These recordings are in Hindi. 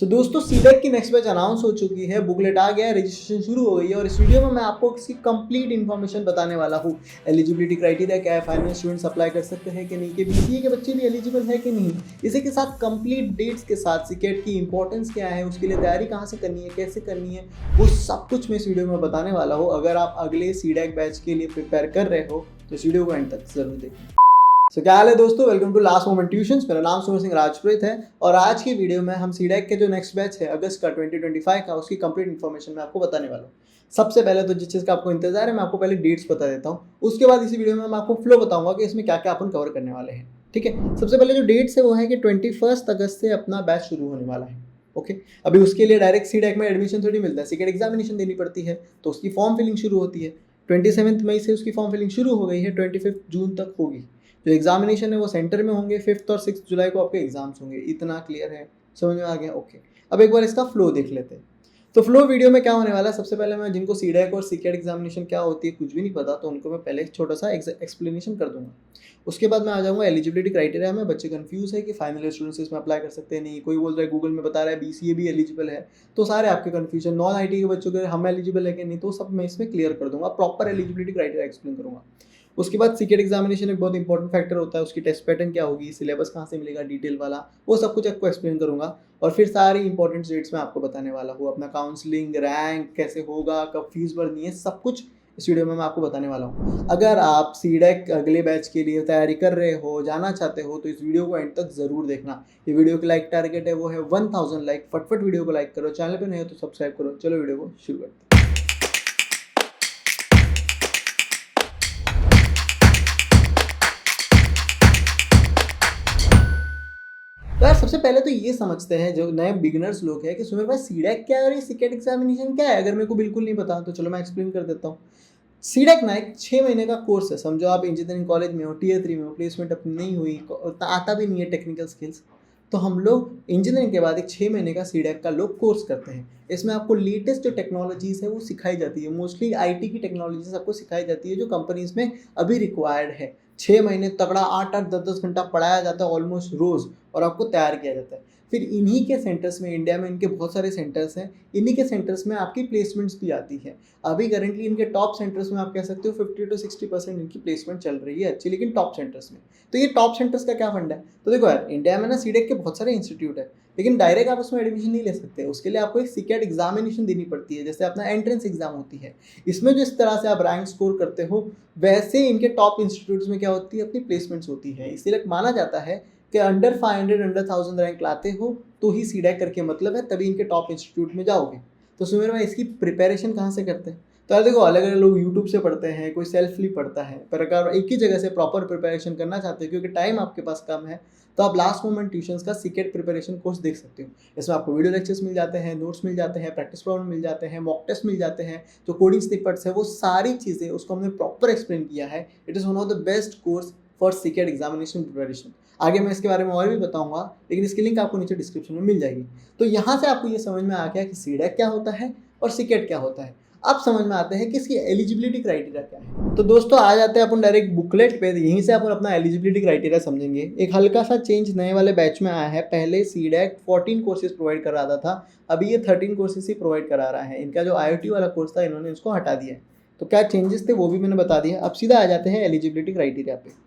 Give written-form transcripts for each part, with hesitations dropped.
दोस्तों सीडेक की नेक्स्ट बैच अनाउंस हो चुकी है, बुकलेट आ गया है, रजिस्ट्रेशन शुरू हो गई है और इस वीडियो में मैं आपको इसकी कंप्लीट इन्फॉर्मेशन बताने वाला हूँ। एलिजिबिलिटी क्राइटेरिया क्या है, फाइनल स्टूडेंट्स अप्लाई कर सकते हैं कि नहीं, कि बीसीए के बच्चे भी एलिजिबल है कि नहीं, इसी के साथ कंप्लीट डेट्स के साथ सीकेट की इंपॉर्टेंस क्या है, उसके लिए तैयारी कहाँ से करनी है, कैसे करनी है, वो सब कुछ मैं इस वीडियो में बताने वाला हूँ। अगर आप अगले सीडेक बैच के लिए प्रिपेयर कर रहे हो तो इस वीडियो को एंड तक जरूर देखें। क्या हाल है दोस्तों, welcome to last moment tuitions. मेरा नाम सुमर सिंह राजपुरोहित है और आज की वीडियो में हम सीडेक के जो नेक्स्ट बैच है अगस्त का 2025 का, उसकी कंप्लीट इन्फॉर्मेशन मैं आपको बताने वाला हूँ। सबसे पहले तो जिस चीज़ का आपको इंतजार है मैं आपको पहले डेट्स बता देता हूँ, उसके बाद इसी वीडियो में मैं आपको फ्लो बताऊंगा कि इसमें क्या क्या अपन कवर करने वाले हैं। ठीक है, सबसे पहले जो डेट्स है वो है कि 21 अगस्त से अपना बैच शुरू होने वाला है। ओके, अभी उसके लिए डायरेक्ट सीडेक में एडमिशन थोड़ी मिलता है, सीकेट एग्जामिनेशन देनी पड़ती है, तो उसकी फॉर्म फिलिंग शुरू होती है। 27 मई से उसकी फॉर्म फिलिंग शुरू हो गई है, 25 जून तक होगी। जो एग्जामिनेशन है वो सेंटर में होंगे, 5 और 6 जुलाई को आपके एग्जाम्स होंगे। इतना क्लियर है, समझ में आ गया? ओके, अब एक बार इसका फ्लो देख लेते हैं। तो फ्लो वीडियो में क्या होने वाला है, सबसे पहले मैं जिनको सीडेक और सीकेट एग्जामिनेशन क्या होती है कुछ भी नहीं पता, तो उनको मैं पहले एक छोटा सा एक्सप्लेनेशन कर दूंगा। उसके बाद मैं आ जाऊंगा एलिजिबिलिटी क्राइटेरिया में। बच्चे कंफ्यूज है कि फाइनल स्टूडेंट्स इसमें अप्लाई कर सकते हैं नहीं, कोई बोल रहा है गूगल में बता रहा है बीसीए भी एलिजिबल है, तो सारे आपके कंफ्यूजन। नॉन आईटी के बच्चों के हम एलिजिबल है कि नहीं, तो सब मैं इसमें क्लियर कर दूंगा, प्रॉपर एलिजिबिलिटी क्राइटेरिया एक्सप्लेन करूंगा। उसके बाद सीकेट एग्जामिनेशन एक बहुत इंपॉर्टेंट फैक्टर होता है, उसकी टेस्ट पैटर्न क्या होगी, सिलेबस कहाँ से मिलेगा डिटेल वाला, वो सब कुछ आपको एक्सप्लेन करूंगा। और फिर सारी इंपॉर्टेंट डेट्स मैं आपको बताने वाला हूँ, अपना काउंसलिंग रैंक कैसे होगा, कब फीस भरनी है, सब कुछ इस वीडियो में मैं आपको बताने वाला हूँ। अगर आप सीडेक अगले बैच के लिए तैयारी कर रहे हो, जाना चाहते हो, तो इस वीडियो को एंड तक जरूर देखना। ये वीडियो की लाइक टारगेट है वो है 1000 लाइक। फटफट वीडियो को लाइक करो, चैनल पे नहीं हो तो सब्सक्राइब करो। चलो वीडियो को शुरू करते हैं। तो यार सबसे पहले तो ये समझते हैं जो नए बिगिनर्स लोग हैं कि सुमेर भाई सीडेक क्या है और ये सीकेट एग्जामिनेशन क्या है। अगर मेरे को बिल्कुल नहीं पता तो चलो मैं एक्सप्लेन कर देता हूँ। सीडेक ना एक 6 महीने का कोर्स है। समझो आप इंजीनियरिंग कॉलेज में हो, टियर 3 में हो, प्लेसमेंट अपनी नहीं हुई, आता भी नहीं है टेक्निकल स्किल्स, तो हम लोग इंजीनियरिंग के बाद एक 6 महीने का सीडेक का लोग कोर्स करते हैं। इसमें आपको लेटेस्ट जो टेक्नोलॉजीज़ है वो सिखाई जाती है, मोस्टली आईटी की टेक्नोलॉजीज आपको सिखाई जाती है जो कंपनीज में अभी रिक्वायर्ड है। 6 महीने तगड़ा 8-8 10-10 घंटा पढ़ाया जाता है ऑलमोस्ट रोज़, और आपको तैयार किया जाता है। फिर इन्हीं के सेंटर्स में, इंडिया में इनके बहुत सारे सेंटर्स हैं, इन्हीं के सेंटर्स में आपकी प्लेसमेंट्स भी आती है। अभी करेंटली इनके टॉप सेंटर्स में आप कह सकते हो 50 to 60% इनकी प्लेसमेंट चल रही है अच्छी, लेकिन टॉप सेंटर्स में। तो ये टॉप सेंटर्स का क्या फंडा है? तो देखो यार, इंडिया में ना सीडेक के बहुत सारे इंस्टीट्यूट है, लेकिन डायरेक्ट आप उसमें एडमिशन नहीं ले सकते। उसके लिए आपको एक सीकेट एग्जामिनेशन देनी पड़ती है, जैसे अपना एंट्रेंस एग्जाम होती है। इसमें जिस तरह से आप रैंक स्कोर करते हो, वैसे इनके टॉप इंस्टीट्यूट्स में क्या होती है, अपनी प्लेसमेंट्स होती है। इसीलिए माना जाता है कि अंडर 500 अंडर 1000 रैंक लाते हो तो ही सीडेक करके मतलब है, तभी इनके टॉप इंस्टीट्यूट में जाओगे। तो सुमेर भाई इसकी प्रिपरेशन कहाँ से करते हैं? तो यार देखो, अलग अलग लोग यूट्यूब से पढ़ते हैं, कोई सेल्फली पढ़ता है, पर अगर एक ही जगह से प्रॉपर प्रिपरेशन करना चाहते हो क्योंकि टाइम आपके पास कम है, तो आप लास्ट मोमेंट ट्यूशंस का सीकेट प्रिपरेशन कोर्स देख सकते हो। इसमें आपको वीडियो लेक्चर्स मिल जाते हैं, नोट्स मिल जाते हैं, प्रैक्टिस प्रॉब्लम मिल जाते हैं, मॉक टेस्ट मिल जाते हैं, जो कोडिंग स्निपेट्स है, वो सारी चीज़ें उसको हमने प्रॉपर एक्सप्लेन किया है। It is one of the best course for सीकेट एग्जामिनेशन प्रिपरेशन। आगे मैं इसके बारे में और भी बताऊंगा, लेकिन इसकी लिंक आपको नीचे डिस्क्रिप्शन में मिल जाएगी। तो यहाँ से आपको ये समझ में आ गया कि सीडेक क्या होता है और सीकेट क्या होता है। अब समझ में आते हैं कि इसकी एलिजिबिलिटी क्राइटेरिया क्या है। तो दोस्तों आ जाते हैं अपन डायरेक्ट बुकलेट पे, यहीं से अपन अपना एलिजिबिलिटी क्राइटेरिया समझेंगे। एक हल्का सा चेंज नए वाले बैच में आया है। पहले सीडेक 14 कोर्सेज प्रोवाइड करा रहा था, अभी ये 13 कोर्सेज ही प्रोवाइड करा रहा है। इनका जो IoT वाला कोर्स था इन्होंने इसको हटा दिया है। तो क्या चेंजेस थे वो भी मैंने बता दिया। अब सीधा आ जाते हैं एलिजिबिलिटी क्राइटेरिया पे।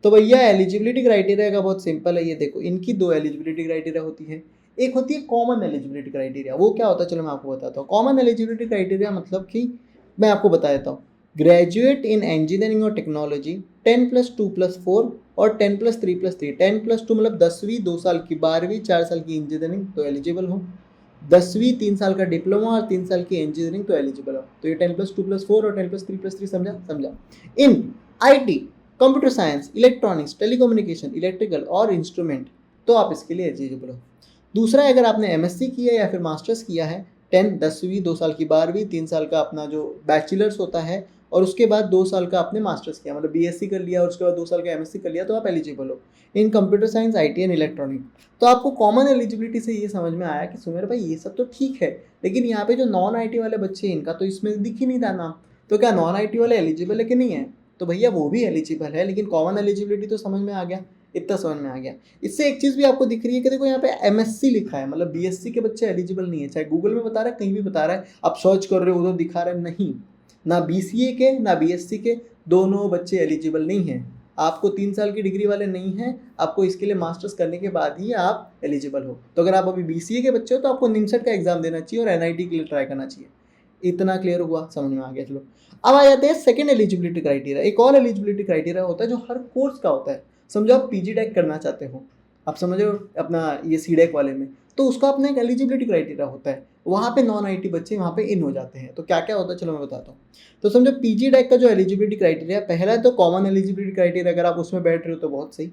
तो भैया एलिजिबिलिटी क्राइटेरिया का बहुत सिंपल है। ये देखो, इनकी दो एलिजिबिलिटी क्राइटेरिया होती है। एक होती है कॉमन एलिजिबिलिटी क्राइटेरिया। वो क्या होता है चलो मैं आपको बताता हूँ। कॉमन एलिजिबिलिटी क्राइटेरिया मतलब कि मैं आपको बता देता हूँ, ग्रेजुएट इन इंजीनियरिंग और टेक्नोलॉजी 10+2+4 और 10+3+3। 10+2 मतलब 10वीं 2 साल की, 12वीं 4 साल की इंजीनियरिंग तो एलिजिबल हो, 10वीं 3 साल का डिप्लोमा और 3 साल की इंजीनियरिंग तो एलिजिबल हो। तो ये 10+2+4 और 10+3+3 समझा। इन IT, computer science, electronics, telecommunication, electrical और इंस्ट्रूमेंट, तो आप इसके लिए एलिजिबल हो। दूसरा, अगर आपने MSc किया या फिर मास्टर्स किया है, 10वीं 2 साल की, 12वीं 3 साल का अपना जो बैचलर्स होता है, और उसके बाद 2 साल का आपने मास्टर्स किया, मतलब BSc कर लिया और उसके बाद 2 साल का MSc कर लिया, तो आप एलिजिबल हो इन computer science, IT and electronic. तो आपको कॉमन एलिजिबिलिटी से ये समझ में आया कि सुमेर भाई ये सब तो ठीक है, लेकिन यहाँ पे जो नॉन IT वाले बच्चे हैं इनका तो इसमें दिख ही नहीं रहा नाम, तो क्या नॉन IT वाले एलिजिबल है कि नहीं है? तो भैया वो भी एलिजिबल है, लेकिन कॉमन एलिजिबिलिटी तो समझ में आ गया। इतना समझ में आ गया। इससे एक चीज़ भी आपको दिख रही है कि देखो यहाँ पे एमएससी लिखा है, मतलब बीएससी के बच्चे एलिजिबल नहीं है, चाहे गूगल में बता रहा है कहीं भी बता रहा है, आप सर्च कर रहे हो उधर दिखा रहा है, नहीं, ना बीसीए के ना बीएससी के दोनों बच्चे एलिजिबल नहीं हैं। आपको 3 साल की डिग्री वाले नहीं हैं, आपको इसके लिए मास्टर्स करने के बाद ही आप एलिजिबल हो। तो अगर आप अभी बीसीए के बच्चे हो तो आपको निमसेट का एग्जाम देना चाहिए और एनआईटी के लिए ट्राई करना चाहिए। इतना क्लियर हुआ, समझ में आ गया। चलो अब आ जाते हैं सेकंड एलिजिबिलिटी क्राइटेरिया। एक और एलिजिबिलिटी क्राइटेरिया होता है जो हर कोर्स का होता है। समझो आप पीजी डेक करना चाहते हो, आप समझ रहे हो अपना ये सी डेक वाले में, तो उसका अपना एक एलिजिबिलिटी क्राइटेरिया होता है। वहाँ पे नॉन आईटी बच्चे वहाँ पे इन हो जाते हैं। तो क्या क्या होता है चलो मैं बताता हूँ। तो समझो पीजी डेक का जो एलिजिबिलिटी क्राइटेरिया, पहला तो कॉमन एलिजिबिलिटी क्राइटेरिया, अगर आप उसमें बैठ रहे हो तो बहुत सही।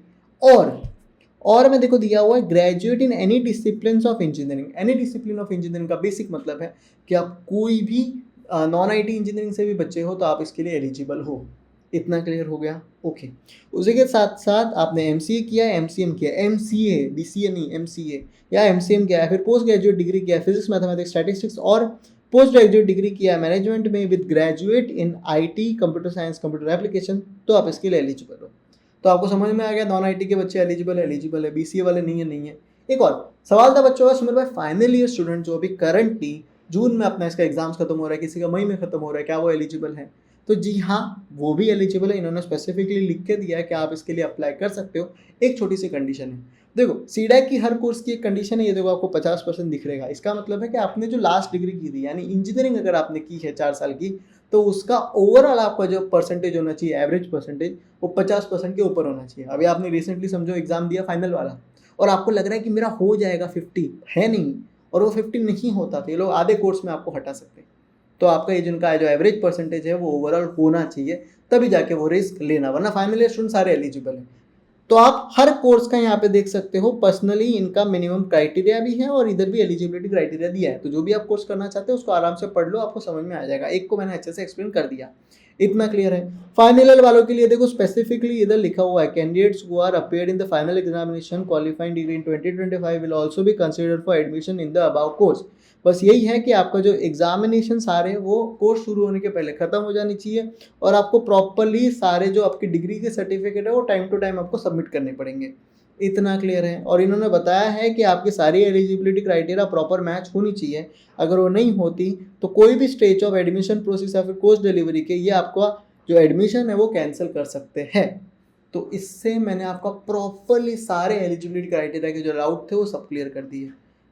और में देखो दिया हुआ है graduate in any discipline of engineering. Any discipline of engineering का बेसिक मतलब है कि आप कोई भी नॉन आईटी इंजीनियरिंग से भी बच्चे हो तो आप इसके लिए एलिजिबल हो। इतना क्लियर हो गया, ओके। उसी के साथ साथ आपने एमसीए किया है, एमसीएम किया है, एमसीए बीसीए नहीं एमसीए, या एमसीएम किया है, फिर पोस्ट ग्रेजुएट डिग्री किया है फिजिक्स मैथमेटिक्स स्टैटिस्टिक्स, और पोस्ट ग्रेजुएट डिग्री किया है मैनेजमेंट में with graduate in IT computer science computer application, तो आप इसके लिए एलिजिबल हो। तो आपको समझ में आ गया नॉन आईटी के बच्चे एलिजिबल है, बीसीए वाले नहीं है। एक और सवाल था बच्चों का, सुमित भाई फाइनल ईयर स्टूडेंट जो अभी करंटली जून में अपना इसका एग्जाम्स खत्म हो रहा है, किसी का मई में खत्म हो रहा है, क्या वो एलिजिबल है? तो जी हाँ, वो भी एलिजिबल है। इन्होंने स्पेसिफिकली लिख के दिया है कि आप इसके लिए अप्लाई कर सकते हो। एक छोटी सी कंडीशन है, देखो सीडैक की हर कोर्स की एक कंडीशन है, ये देखो आपको 50% दिख रहेगा। इसका मतलब है कि आपने जो लास्ट डिग्री की थी, यानी इंजीनियरिंग अगर आपने की है 4 साल की, तो उसका ओवरऑल आपका जो परसेंटेज होना चाहिए, एवरेज परसेंटेज, वो 50% के ऊपर होना चाहिए। अभी आपने रिसेंटली समझो एग्जाम दिया फाइनल वाला, और आपको लग रहा है कि मेरा हो जाएगा 50, है नहीं, और वो 50 नहीं होता, तो ये लोग आधे कोर्स में आपको हटा सकते हैं। तो आपका ये जिनका जो एवरेज परसेंटेज है वो ओवरऑल होना चाहिए, तभी जाके वो रिस्क लेना, वरना फाइनल ईयर स्टूडेंट सारे एलिजिबल हैं। तो आप हर कोर्स का यहाँ पे देख सकते हो, पर्सनली इनका मिनिमम क्राइटेरिया भी है और इधर भी एलिजिबिलिटी क्राइटेरिया दिया है। तो जो भी आप कोर्स करना चाहते हो उसको आराम से पढ़ लो, आपको समझ में आ जाएगा। एक को मैंने अच्छे से एक्सप्लेन कर दिया, इतना क्लियर है। फाइनल ईयर वालों के लिए देखो स्पेसिफिकली इधर लिखा हुआ है, candidates who are appeared in the final examination qualifying degree in 2025 will also be considered for admission in the above course. बस यही है कि आपका जो एग्जामिनेशन सारे वो कोर्स शुरू होने के पहले ख़त्म हो जानी चाहिए, और आपको प्रॉपरली सारे जो आपकी डिग्री के सर्टिफिकेट है वो टाइम टू टाइम आपको सबमिट करने पड़ेंगे। इतना क्लियर है। और इन्होंने बताया है कि आपकी सारी एलिजिबिलिटी क्राइटेरिया प्रॉपर मैच होनी चाहिए। अगर वो नहीं होती तो कोई भी स्टेज ऑफ एडमिशन प्रोसेस या फिर कोर्स डिलीवरी के ये आपका जो एडमिशन है वो कैंसिल कर सकते हैं। तो इससे मैंने आपका प्रॉपरली सारे एलिजिबिलिटी क्राइटेरिया के जो डाउट थे वो सब क्लियर कर दिए।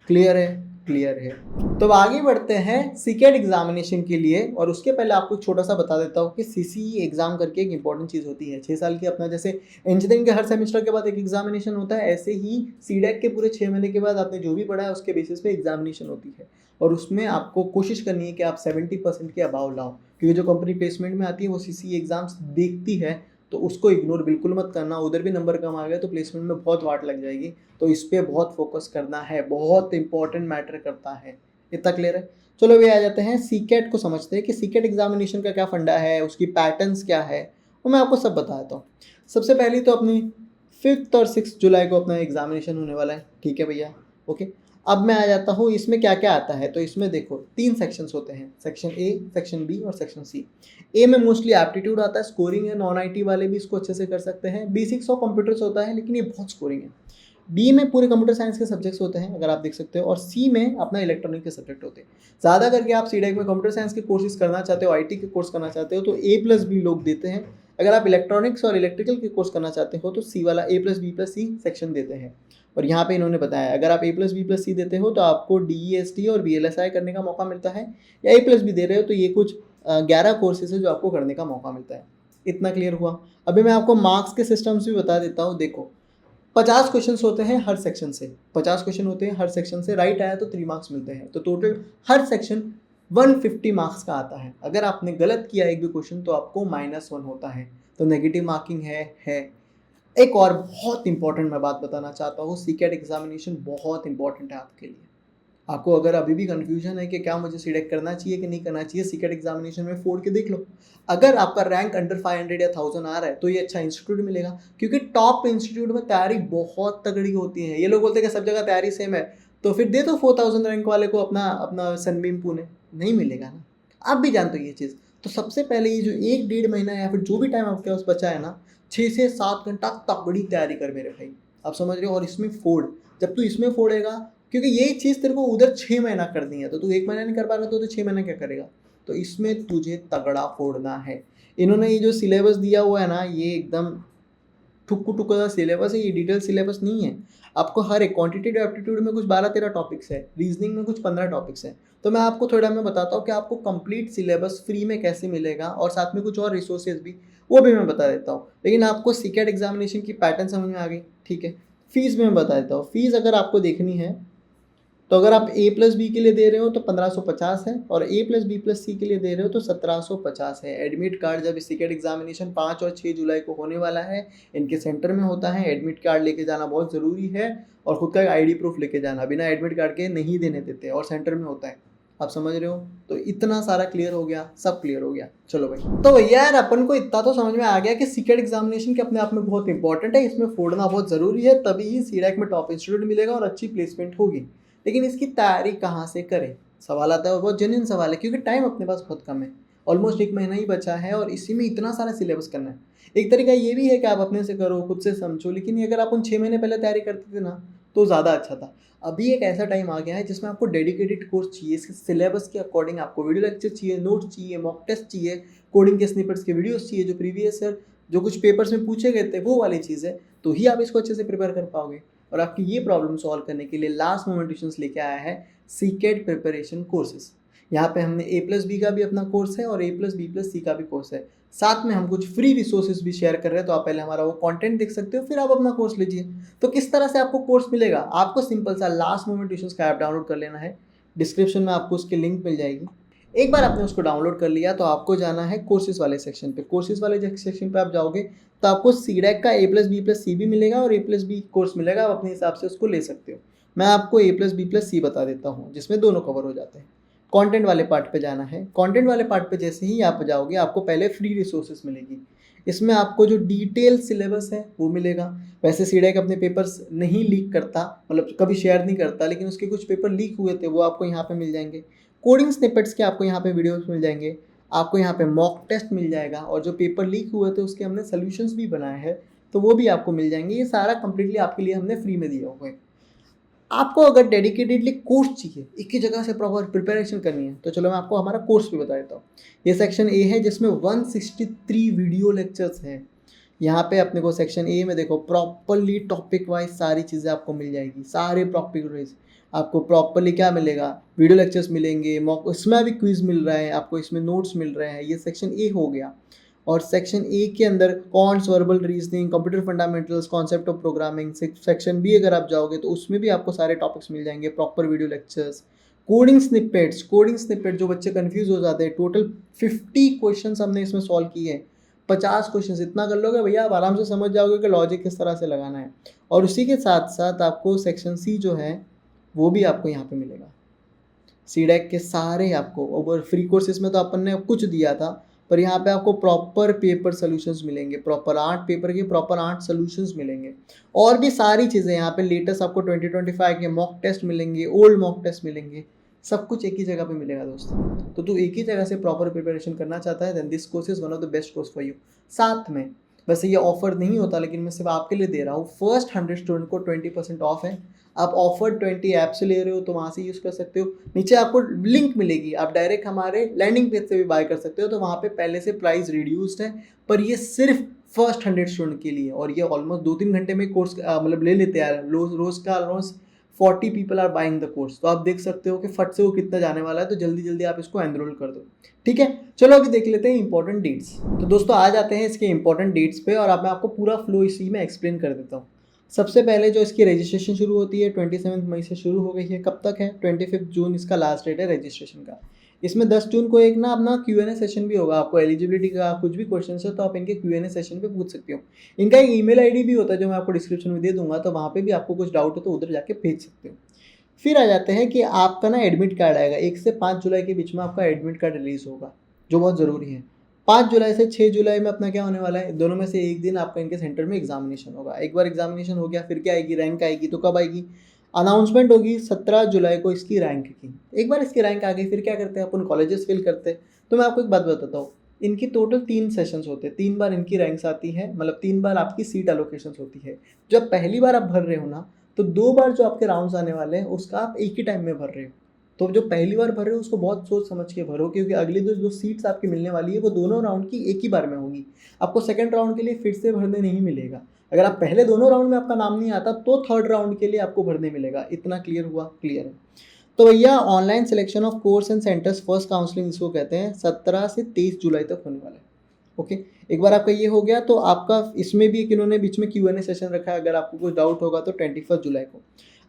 क्लियर है? क्लियर है। तो अब आगे बढ़ते हैं सीकेट एग्जामिनेशन के लिए, और उसके पहले आपको छोटा सा बता देता हूँ कि सीसीई एग्जाम करके एक इंपॉर्टेंट चीज़ होती है। 6 साल की अपना जैसे इंजीनियरिंग के हर सेमेस्टर के बाद एक एग्जामिनेशन होता है, ऐसे ही सीडैक के पूरे 6 महीने के बाद आपने जो भी पढ़ा है उसके बेसिस पे एग्जामिनेशन होती है, और उसमें आपको कोशिश करनी है कि आप 70% के अबाव लाओ, क्योंकि जो कंपनी प्लेसमेंट में आती है वो सीसीई एग्जाम्स देखती है, तो उसको इग्नोर बिल्कुल मत करना। उधर भी नंबर कम आ गया तो प्लेसमेंट में बहुत वाट लग जाएगी, तो इस पर बहुत फोकस करना है, बहुत इंपॉर्टेंट मैटर करता है। इतना क्लियर है? चलो अभी आ जाते हैं सीकेट को समझते हैं कि सीकेट एग्जामिनेशन का क्या फंडा है, उसकी पैटर्न्स क्या है, वो मैं आपको सब बता देता हूँ। सबसे पहले तो अपनी 5 और 6 जुलाई को अपना एग्जामिनेशन होने वाला है, ठीक है भैया, ओके। अब मैं आ जाता हूँ इसमें क्या क्या आता है। तो इसमें देखो 3 सेक्शंस होते हैं, सेक्शन ए, सेक्शन बी और सेक्शन सी। ए में मोस्टली एप्टीट्यूड आता है, स्कोरिंग है, नॉन आईटी वाले भी इसको अच्छे से कर सकते हैं। B6 ऑफ कंप्यूटर्स होता है, लेकिन ये बहुत स्कोरिंग है। बी में पूरे कंप्यूटर साइंस के सब्जेक्ट्स होते हैं, अगर आप देख सकते हो, और सी में अपना इलेक्ट्रॉनिक के सब्जेक्ट होते हैं। ज़्यादा करके आप सीडैक में कंप्यूटर साइंस के कोर्सेज करना चाहते हो, आईटी के कोर्स करना चाहते हो तो A+B लोग देते हैं। अगर आप इलेक्ट्रॉनिक्स और इलेक्ट्रिकल के कोर्स करना चाहते हो तो सी वाला A+B+C सेक्शन देते हैं। और यहाँ पे इन्होंने बताया अगर आप A+B+C देते हो तो आपको DEST और VLSI करने का मौका मिलता है, या A+B दे रहे हो तो ये कुछ 11 कोर्सेज है जो आपको करने का मौका मिलता है। इतना क्लियर हुआ? अभी मैं आपको मार्क्स के सिस्टम्स भी बता देता हूँ। देखो 50 क्वेश्चन होते हैं हर सेक्शन से, 50 क्वेश्चन होते हैं हर सेक्शन से, राइट आया तो 3 मार्क्स मिलते हैं, तो टोटल हर सेक्शन 150 मार्क्स का आता है। अगर आपने गलत किया एक भी क्वेश्चन तो आपको -1 होता है, तो नेगेटिव मार्किंग है। एक और बहुत इंपॉर्टेंट मैं बात बताना चाहता हूँ, सीकेट एग्जामिनेशन बहुत इंपॉर्टेंट है आपके लिए। आपको अगर अभी भी कंफ्यूजन है कि क्या मुझे सीडैक करना चाहिए कि नहीं करना चाहिए, सीकेट एग्जामिनेशन में फोड़ के देख लो। अगर आपका रैंक अंडर 500 या 1000 आ रहा है तो ये अच्छा इंस्टीट्यूट मिलेगा, क्योंकि टॉप इंस्टीट्यूट में तैयारी बहुत तगड़ी होती है। ये लोग बोलते हैं कि सब जगह तैयारी सेम है, तो फिर दे दो 4000 रैंक वाले को अपना सनबीम पुणे, नहीं मिलेगा ना। आप भी जानते हो ये चीज़। तो सबसे पहले ये जो 1-1.5 महीना या फिर जो भी टाइम आपके पास बचा है ना, 6 से 7 घंटा तगड़ी तैयारी कर मेरे भाई। आप समझ रहे हो? और इसमें फोड़, जब तू इसमें फोड़ेगा, क्योंकि यही चीज़ तेरे को उधर 6 महीना करनी है, तो तू 1 महीना नहीं कर पा रहा तो 6 महीना क्या करेगा? तो इसमें तुझे तगड़ा फोड़ना है। इन्होंने ये जो सिलेबस दिया हुआ है ना, ये एकदम ठुक्कू का सिलेबस है, ये डिटेल सिलेबस नहीं है। आपको हर एक क्वांटिटेटिव एप्टीट्यूड में कुछ 12-13 टॉपिक्स है, रीजनिंग में कुछ 15 टॉपिक्स हैं। तो मैं आपको थोड़ा मैं बताता हूँ कि आपको कंप्लीट सिलेबस फ्री में कैसे मिलेगा, और साथ में कुछ और रिसोर्सेज भी, वो भी मैं बता देता हूँ। लेकिन आपको सीकेट एग्जामिनेशन की पैटर्न समझ में आ गई, ठीक है। फीस भी मैं बता देता हूँ। फीस अगर आपको देखनी है तो अगर आप A+B के लिए दे रहे हो तो 1550 है, और A+B+C के लिए दे रहे हो तो 1750 है। एडमिट कार्ड जब सीकेट एग्जामिनेशन 5 और 6 जुलाई को होने वाला है, इनके सेंटर में होता है। एडमिट कार्ड लेके जाना बहुत ज़रूरी है, और खुद का ID प्रूफ लेके जाना, बिना एडमिट कार्ड के नहीं देने देते, और सेंटर में होता है। आप समझ रहे हो? तो इतना सारा क्लियर हो गया, सब क्लियर हो गया। चलो भाई, तो भैया यार अपन को इतना तो समझ में आ गया कि सीकेट एग्जामिनेशन के अपने आप में बहुत इंपॉर्टेंट है, इसमें फोड़ना बहुत ज़रूरी है, तभी ही सीडैक में टॉप इंस्टीट्यूट मिलेगा और अच्छी प्लेसमेंट होगी। लेकिन इसकी तैयारी कहाँ से करें, सवाल आता है, और बहुत जेन्युइन सवाल है, क्योंकि टाइम अपने पास बहुत कम है। ऑलमोस्ट 1 महीना ही बचा है, और इसी में इतना सारा सिलेबस करना है। एक तरीका ये भी है कि आप अपने से करो, खुद से समझो, लेकिन ये अगर आप उन 6 महीने पहले तैयारी करते थे ना, तो ज़्यादा अच्छा था। अभी एक ऐसा टाइम आ गया है जिसमें आपको डेडिकेटेड कोर्स चाहिए, इसके सिलेबस के अकॉर्डिंग आपको वीडियो लेक्चर चाहिए, नोट्स चाहिए, मॉक टेस्ट चाहिए, कोडिंग के स्निपेट्स के वीडियोस चाहिए, जो प्रीवियस ईयर जो कुछ पेपर्स में पूछे गए थे वो वाली चीज़ है, तो ही आप इसको अच्छे से प्रिपेयर कर पाओगे। और आपकी ये प्रॉब्लम सॉल्व करने के लिए लास्ट मोमेंट ट्यूशंस लेके आया है सीकेट प्रिपरेशन कोर्सेज। यहाँ पे हमने A+B का भी अपना कोर्स है और A+B+C का भी कोर्स है। साथ में हम कुछ फ्री रिसोर्सेज भी शेयर कर रहे हैं, तो आप पहले हमारा वो कंटेंट देख सकते हो, फिर आप अपना कोर्स लीजिए। तो किस तरह से आपको कोर्स मिलेगा? आपको सिंपल सा लास्ट मोमेंट ट्यूशंस का ऐप डाउनलोड कर लेना है। डिस्क्रिप्शन में आपको उसकी लिंक मिल जाएगी। एक बार आपने उसको डाउनलोड कर लिया तो आपको जाना है कोर्सेज वाले सेक्शन पे। कोर्सेज वाले सेक्शन पे आप जाओगे तो आपको सीडैक का A+B+C भी मिलेगा और A+B कोर्स मिलेगा, आप अपने हिसाब से उसको ले सकते हो। मैं आपको A+B+C बता देता हूँ, जिसमें दोनों कवर हो जाते हैं। कंटेंट वाले पार्ट पे जाना है। कंटेंट वाले पार्ट पे जैसे ही आप जाओगे, आपको पहले फ्री रिसोर्सेज मिलेगी। इसमें आपको जो डिटेल सिलेबस है वो मिलेगा। वैसे सीडैक अपने पेपर्स नहीं लीक करता, मतलब कभी शेयर नहीं करता, लेकिन उसके कुछ पेपर लीक हुए थे, वो आपको यहाँ पे मिल जाएंगे। कोडिंग स्निपेट्स के आपको यहाँ पे वीडियोस मिल जाएंगे, आपको यहाँ पे मॉक टेस्ट मिल जाएगा, और जो पेपर लीक हुए थे उसके हमने सोल्यूशंस भी बनाए हैं, तो वो भी आपको मिल जाएंगे। ये सारा कंप्लीटली आपके लिए हमने फ्री में दिया हुआ है। आपको अगर डेडिकेटेडली कोर्स चाहिए, एक ही जगह से प्रॉपर प्रिपरेशन करनी है, तो चलो मैं आपको हमारा कोर्स भी बता देता हूँ। ये सेक्शन ए है, जिसमें 163 वीडियो लेक्चर्स हैं। यहाँ पे अपने को सेक्शन ए में देखो, प्रॉपरली टॉपिक वाइज सारी चीज़ें आपको मिल जाएगी। सारे टॉपिक वाइज आपको प्रॉपरली क्या मिलेगा, वीडियो लेक्चर्स मिलेंगे, मॉक, इसमें अभी क्विज मिल रहा है आपको, इसमें नोट्स मिल रहे हैं। ये सेक्शन ए हो गया। और सेक्शन ए के अंदर quants, verbal reasoning, computer fundamentals, concept of programming. Section B अगर आप जाओगे तो उसमें भी आपको सारे टॉपिक्स मिल जाएंगे, proper video lectures, coding snippets. Coding snippet जो बच्चे कंफ्यूज हो जाते हैं, टोटल 50 क्वेश्चन हमने इसमें सॉल्व किए हैं। 50 क्वेश्चन इतना कर लोगे भैया, आप आराम से समझ जाओगे कि लॉजिक किस तरह से लगाना है। और उसी के साथ साथ आपको सेक्शन सी जो है वो भी आपको यहाँ पे मिलेगा। सीडैक के सारे आपको, और फ्री कोर्सेज में तो अपन ने कुछ दिया था, पर यहाँ पे आपको प्रॉपर पेपर सोल्यूशंस मिलेंगे, प्रॉपर 8 पेपर के प्रॉपर 8 सोल्यूशंस मिलेंगे, और भी सारी चीज़ें यहाँ पे लेटेस्ट आपको 2025 के मॉक टेस्ट मिलेंगे, ओल्ड मॉक टेस्ट मिलेंगे, सब कुछ एक ही जगह पे मिलेगा दोस्तों। तो तू एक ही जगह से प्रॉपर प्रिपरेशन करना चाहता है, then this course is one of the best course for you. साथ में वैसे ये ऑफर नहीं होता, लेकिन मैं सिर्फ आपके लिए दे रहा हूँ। फर्स्ट 100 स्टूडेंट को 20% ऑफ है। आप ऑफर 20 ऐप से ले रहे हो तो वहाँ से यूज़ कर सकते हो। नीचे आपको लिंक मिलेगी, आप डायरेक्ट हमारे लैंडिंग पेज से भी बाय कर सकते हो, तो वहाँ पे पहले से प्राइस रिड्यूस्ड है, पर ये सिर्फ फर्स्ट 100 स्टूडेंट के लिए। और ये ऑलमोस्ट 2-3 घंटे में कोर्स मतलब ले लेते हैं। रोज़ का almost 40 people are buying the course, तो आप देख सकते हो कि फट से वो कितना जाने वाला है। तो जल्दी जल्दी आप इसको एनरोल कर दो, ठीक है। चलो अभी देख लेते हैं इंपॉर्टेंट डेट्स। तो दोस्तों आ जाते हैं इसके इंपॉर्टेंट डेट्स पे, और अब मैं आपको पूरा फ्लो इसी में एक्सप्लेन कर देता हूँ। सबसे पहले जो इसकी रजिस्ट्रेशन शुरू होती है 27 मई से शुरू हो गई है। कब तक है? 25 जून इसका लास्ट डेट है रजिस्ट्रेशन का। इसमें 10 जून को एक ना अपना Q&A सेशन भी होगा। आपको एलिजिबिलिटी का कुछ भी क्वेश्चन है तो आप इनके Q&A सेशन पे पूछ सकते हो। इनका एक ईमेल आईडी भी होता है जो मैं आपको डिस्क्रिप्शन में दे दूंगा, तो वहाँ पे भी आपको कुछ डाउट हो तो उधर जाके भेज सकते हो। फिर आ जाते हैं कि आपका ना एडमिट कार्ड आएगा। 1 से 5 जुलाई के बीच में आपका एडमिट कार्ड रिलीज होगा, जो बहुत ज़रूरी है। 5 जुलाई से 6 जुलाई में अपना क्या होने वाला है, दोनों में से एक दिन आपका इनके सेंटर में एग्जामिनेशन होगा। एक बार एग्जामिनेशन हो गया फिर क्या आएगी, रैंक आएगी। तो कब आएगी? अनाउंसमेंट होगी 17 जुलाई को इसकी रैंक की। एक बार इसकी रैंक आ गई फिर क्या करते हैं अपन, कॉलेजेस फिल करते हैं। तो मैं आपको एक बात बताता हूँ, इनकी टोटल 3 सेशंस होते हैं, 3 बार इनकी रैंक्स आती है, मतलब 3 बार आपकी सीट एलोकेशंस होती है। जब पहली बार आप भर रहे हो ना, तो 2 बार जो आपके राउंड्स आने वाले हैं उसका आप एक ही टाइम में भर रहे हो। तो जो पहली बार भर रहे हो उसको बहुत सोच समझ के भरो, क्योंकि अगली जो सीट्स आपकी मिलने वाली है वो दोनों राउंड की एक ही बार में होगी। आपको सेकंड राउंड के लिए फिर से भरने नहीं मिलेगा। अगर आप पहले दोनों राउंड में आपका नाम नहीं आता तो थर्ड राउंड के लिए आपको भरने मिलेगा। इतना क्लियर हुआ? क्लियर है। तो भैया online selection of course and centres first counselling इसको कहते हैं, 17 से 23 जुलाई तक होने वाला है। ओके, एक बार आपका ये हो गया तो आपका इसमें भी एक इन्होंने बीच में Q&A सेशन रखा है, अगर आपको कुछ डाउट होगा तो 21 जुलाई को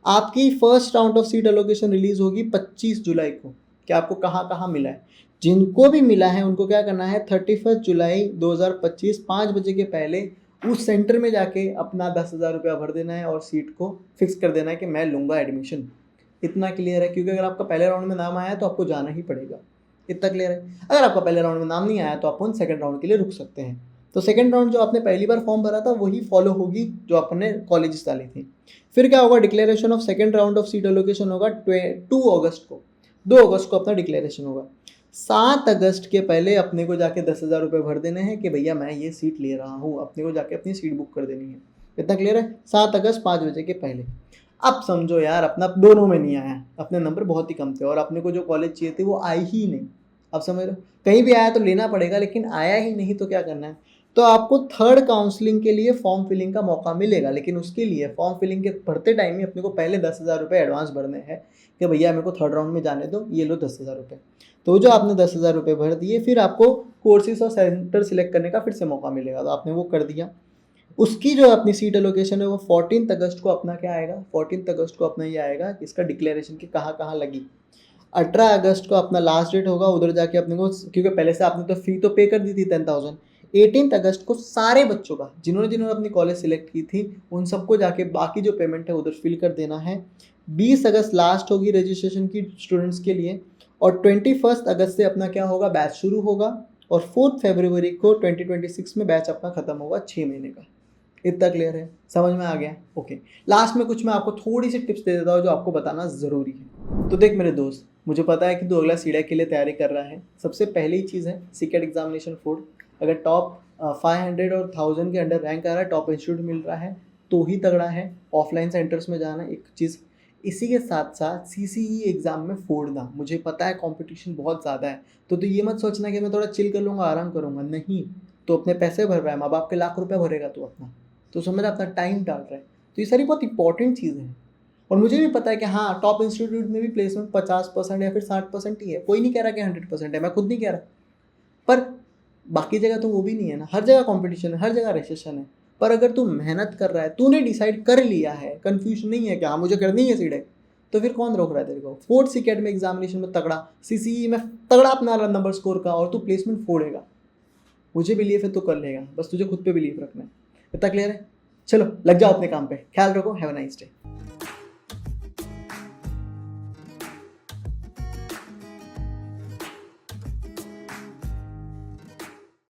आपकी first round of seat allocation release होगी 25 जुलाई को, कि आपको कहाँ कहाँ मिला है। जिनको भी मिला है उनको क्या करना है, 31 जुलाई 2025 5 बजे के पहले उस सेंटर में जाके अपना 10,000 रुपया भर देना है और सीट को फिक्स कर देना है कि मैं लूँगा एडमिशन। इतना क्लियर है, क्योंकि अगर आपका पहले राउंड में नाम आया तो आपको जाना ही पड़ेगा। इतना क्लियर है। अगर आपका पहले राउंड में नाम नहीं आया तो अपन सेकंड राउंड के लिए रुक सकते हैं। तो सेकंड राउंड जो आपने पहली बार फॉर्म भरा था वही फॉलो होगी जो आपने कॉलेज डाली थी। फिर क्या होगा, declaration of second round of seat allocation होगा 2 अगस्त को। 2 अगस्त को अपना डिक्लेरेशन होगा। 7 अगस्त के पहले अपने को जाके 10,000 रुपये भर देने हैं कि भैया मैं ये सीट ले रहा हूँ, अपने को जाके अपनी सीट बुक कर देनी है। इतना क्लियर है? 7 अगस्त 5 बजे के पहले। अब समझो यार, अपना दोनों में नहीं आया, अपने नंबर बहुत ही कम थे और अपने को जो कॉलेज चाहिए थे वो आई ही नहीं। अब समझ लो, कहीं भी आया तो लेना पड़ेगा, लेकिन आया ही नहीं तो क्या करना है। तो आपको थर्ड काउंसलिंग के लिए फॉर्म फिलिंग का मौका मिलेगा, लेकिन उसके लिए फॉर्म फिलिंग के भरते टाइम ही अपने को पहले 10,000 रुपये एडवांस भरने हैं कि भैया मेरे को थर्ड राउंड में जाने दो, ये लो 10,000 रुपये। तो जो आपने 10,000 रुपये भर दिए, फिर आपको कोर्सेज और सेंटर सिलेक्ट करने का फिर से मौका मिलेगा, तो आपने वो कर दिया। उसकी जो अपनी सीट एलोकेशन है वो 14 अगस्त को अपना क्या आएगा, 14 अगस्त को अपना ये आएगा कि इसका डिक्लेरेशन की कहाँ कहाँ लगी। 18 अगस्त को अपना लास्ट डेट होगा, उधर जाके अपने को, क्योंकि पहले से आपने तो फी तो पे कर दी थी 10,000। 18 अगस्त को सारे बच्चों का, जिन्होंने अपनी कॉलेज सिलेक्ट की थी, उन सबको जाके बाकी जो पेमेंट है उधर फिल कर देना है। 20 अगस्त लास्ट होगी रजिस्ट्रेशन की स्टूडेंट्स के लिए, और 21 अगस्त से अपना क्या होगा, बैच शुरू होगा, और 4 फरवरी को 2026 में बैच अपना खत्म होगा 6 महीने का। इतना क्लियर है? समझ में आ गया? ओके। लास्ट में कुछ मैं आपको थोड़ी सी टिप्स दे देता हूँ जो आपको बताना ज़रूरी है। तो देख मेरे दोस्त, मुझे पता है कि तू अगला सीडैक के लिए तैयारी कर रहा है। सबसे पहली चीज़ है सीकेट एग्जामिनेशन फोर्ड। अगर टॉप 500 और 1000 के अंडर रैंक आ रहा है, टॉप इंस्टीट्यूट मिल रहा है, तो ही तगड़ा है। ऑफलाइन सेंटर्स में जाना एक चीज़, इसी के साथ साथ CCE एग्ज़ाम में फोड़ना। मुझे पता है कंपटीशन बहुत ज़्यादा है, तो ये मत सोचना कि मैं थोड़ा चिल कर लूँगा, आराम करूँगा। नहीं, तो अपने पैसे भर रहा है, माँ बाप के लाख रुपये भरेगा तो अपना, तो समझ अपना टाइम डाल रहा है। तो ये सारी बहुत इंपॉर्टेंट चीज़ें हैं। और मुझे भी पता है कि हाँ, टॉप इंस्टीट्यूट में भी प्लेसमेंट 50% या फिर 60% ही है। कोई नहीं कह रहा कि 100% है, मैं खुद नहीं कह रहा, पर बाकी जगह तो वो भी नहीं है ना। हर जगह कंपटीशन है, हर जगह रेसेशन है। पर अगर तू मेहनत कर रहा है, तूने डिसाइड कर लिया है, कन्फ्यूजन नहीं है कि हाँ मुझे करनी है सीडैक, तो फिर कौन रोक रहा है तेरे को। फोर्थ सीकेट में एग्जामिनेशन में तगड़ा, CCE में तगड़ा अपना नंबर स्कोर का, और तू प्लेसमेंट फोड़ेगा। मुझे बिलीव है तो कर लेगा, बस तुझे खुद पे बिलीव रखना है। इतना क्लियर है? चलो लग जाओ अपने काम पे। ख्याल रखो। Have a nice day.